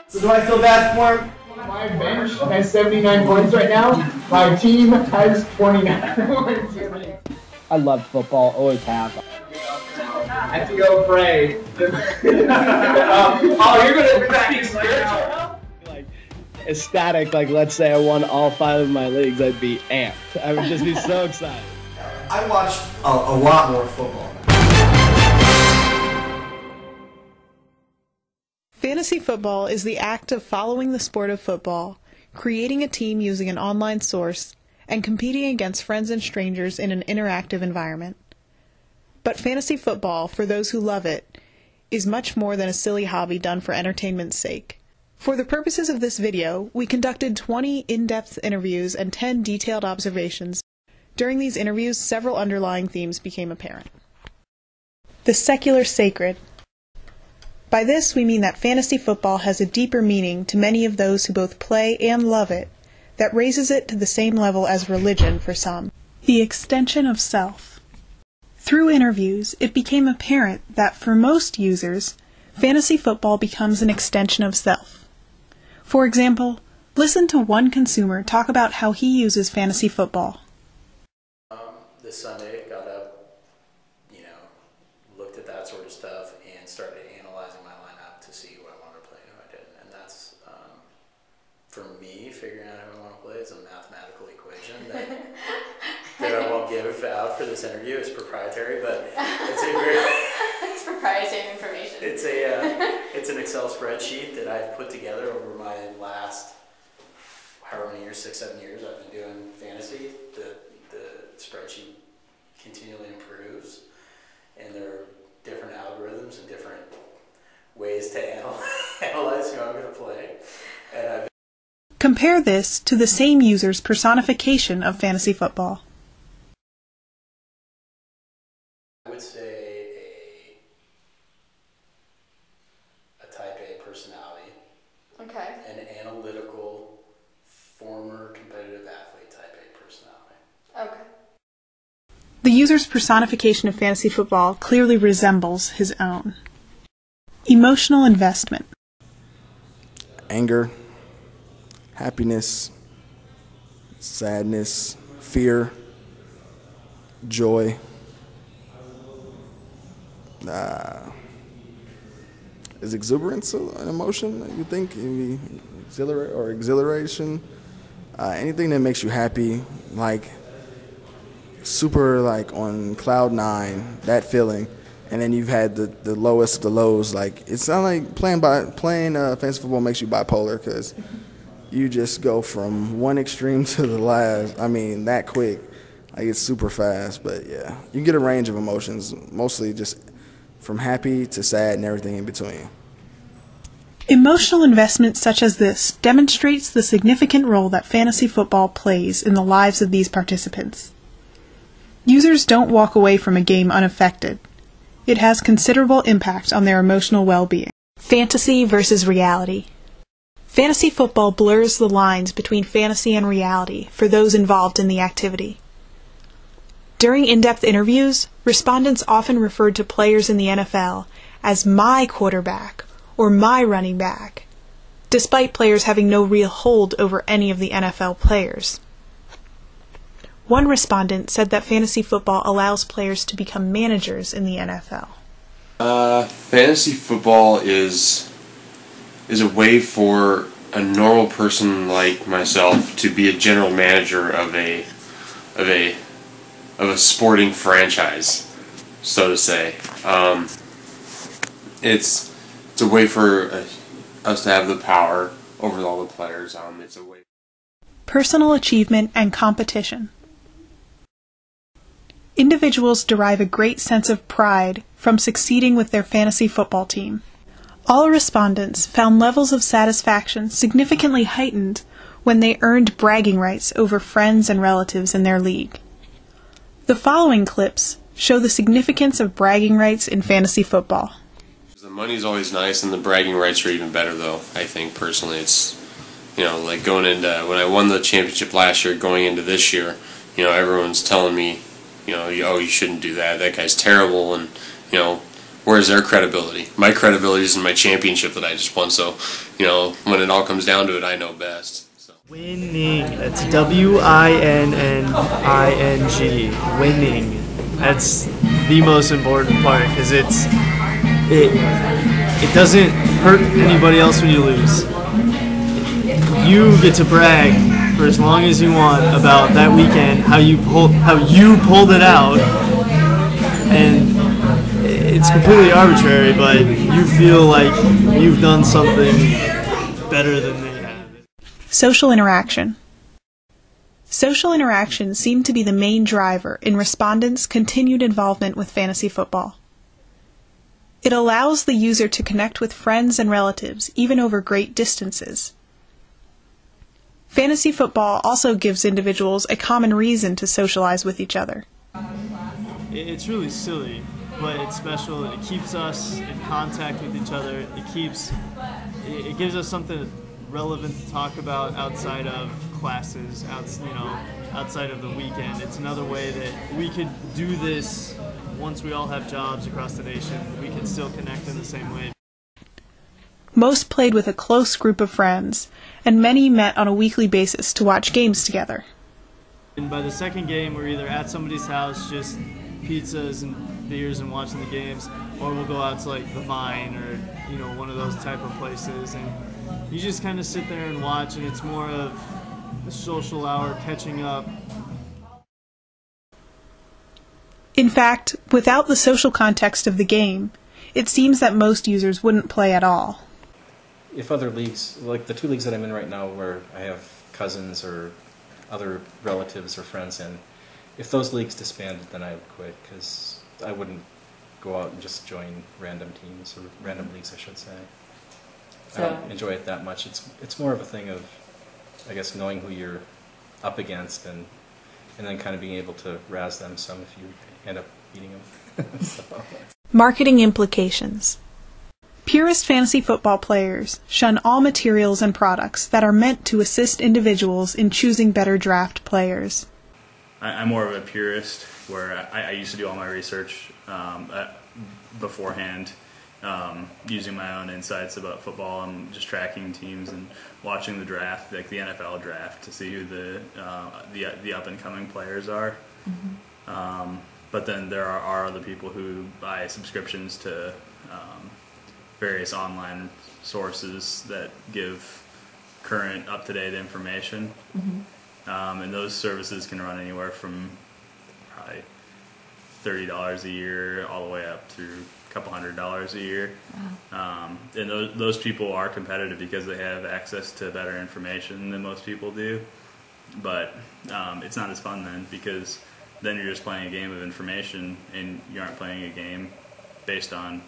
So do I feel bad for him? My bench has 79 points right now. My team has 29 points. I love football, always have. I have to go pray. Oh, you're going to speak spiritual? Like, ecstatic, like let's say I won all 5 of my leagues, I'd be amped. I would just be so excited. I watch a lot more football. Fantasy football is the act of following the sport of football, creating a team using an online source, and competing against friends and strangers in an interactive environment. But fantasy football, for those who love it, is much more than a silly hobby done for entertainment's sake. For the purposes of this video, we conducted 20 in-depth interviews and 10 detailed observations. During these interviews, several underlying themes became apparent. The secular sacred. By this, we mean that fantasy football has a deeper meaning to many of those who both play and love it, that raises it to the same level as religion for some. The extension of self. Through interviews, it became apparent that for most users, fantasy football becomes an extension of self. For example, listen to one consumer talk about how he uses fantasy football. This Sunday, got up, looked at that sort of stuff and started analyzing my lineup to see who I wanted to play and who I didn't. And that's, for me, figuring out who I want to play is a mathematical equation that I won't give out for this interview. It's proprietary, but it's a very... It's proprietary information. It's an Excel spreadsheet that I've put together over my last, however many years, 6-7 years I've been doing fantasy. The spreadsheet continually improves, and there are different algorithms and different ways to analyze who I'm going to play. And Compare this to the same user's personification of fantasy football. I would say a type A personality. Okay. An analytical, former competitive athlete type A personality. Okay. The user's personification of fantasy football clearly resembles his own. Emotional investment. Anger, happiness, sadness, fear, joy. Is exuberance an emotion that you think? Exhilaration? Anything that makes you happy, like super like on cloud 9, that feeling, and then you've had the lowest of the lows. Like it's not like playing fantasy football makes you bipolar, because you just go from one extreme to the last. I mean, that quick. Like it's super fast, but yeah, you can get a range of emotions, mostly just from happy to sad and everything in between. Emotional investment such as this demonstrates the significant role that fantasy football plays in the lives of these participants. Users don't walk away from a game unaffected. It has considerable impact on their emotional well-being. Fantasy versus reality. Fantasy football blurs the lines between fantasy and reality for those involved in the activity. During in-depth interviews, respondents often referred to players in the NFL as my quarterback or my running back, despite players having no real hold over any of the NFL players. One respondent said that fantasy football allows players to become managers in the NFL. Fantasy football is a way for a normal person like myself to be a general manager of a sporting franchise, so to say. It's a way for us to have the power over all the players. It's a way. Personal achievement and competition. Individuals derive a great sense of pride from succeeding with their fantasy football team. All respondents found levels of satisfaction significantly heightened when they earned bragging rights over friends and relatives in their league. The following clips show the significance of bragging rights in fantasy football. The money's always nice, and the bragging rights are even better, though. I think personally, it's like going into when I won the championship last year, going into this year, everyone's telling me, oh, you shouldn't do that. That guy's terrible, and where's their credibility? My credibility is in my championship that I just won, so, you know, when it all comes down to it, I know best. So. Winning. That's W-I-N-N-I-N-G. Winning. That's the most important part, because it doesn't hurt anybody else when you lose. You get to brag for as long as you want about that weekend, how you pulled it out, and it's completely arbitrary, but you feel like you've done something better than they have. Social interaction. Social interaction seemed to be the main driver in respondents' continued involvement with fantasy football. It allows the user to connect with friends and relatives, even over great distances. Fantasy football also gives individuals a common reason to socialize with each other. It's really silly, but it's special. It keeps us in contact with each other. It gives us something relevant to talk about outside of classes, outside of the weekend. It's another way that we could do this once we all have jobs across the nation. We can still connect in the same way. Most played with a close group of friends, and many met on a weekly basis to watch games together. And by the second game, we're either at somebody's house, just pizzas and beers and watching the games, or we'll go out to like the Vine or one of those type of places, and you just kind of sit there and watch, and it's more of a social hour, catching up. In fact, without the social context of the game, it seems that most users wouldn't play at all. If other leagues, like the 2 leagues that I'm in right now where I have cousins or other relatives or friends in, if those leagues disbanded, then I would quit, because I wouldn't go out and just join random teams, or random leagues I should say. I don't enjoy it that much. It's more of a thing of, I guess, knowing who you're up against, and then kind of being able to razz them some if you end up beating them. So. Marketing implications. Purist fantasy football players shun all materials and products that are meant to assist individuals in choosing better draft players. I'm more of a purist, where I used to do all my research beforehand, using my own insights about football and just tracking teams and watching the draft, like the NFL draft, to see who the up-and-coming players are. Mm-hmm. But then there are other people who buy subscriptions to various online sources that give current, up-to-date information. Mm-hmm. And those services can run anywhere from probably $30 a year all the way up to a couple $100 a year. Wow. And those people are competitive because they have access to better information than most people do. But it's not as fun then, because then you're just playing a game of information and you aren't playing a game based on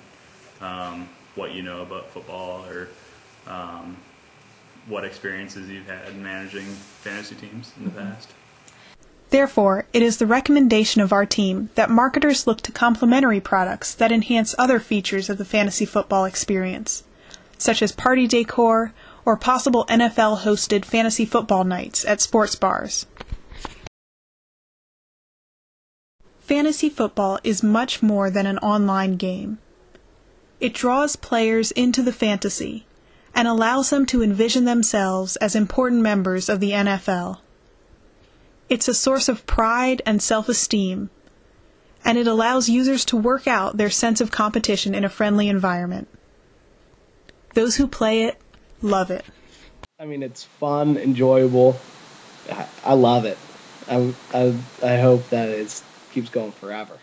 what you know about football or what experiences you've had managing fantasy teams in the past. Therefore, it is the recommendation of our team that marketers look to complementary products that enhance other features of the fantasy football experience, such as party decor or possible NFL-hosted fantasy football nights at sports bars. Fantasy football is much more than an online game. It draws players into the fantasy and allows them to envision themselves as important members of the NFL. It's a source of pride and self-esteem, and it allows users to work out their sense of competition in a friendly environment. Those who play it love it. I mean, it's fun, enjoyable. I love it. I hope that it keeps going forever.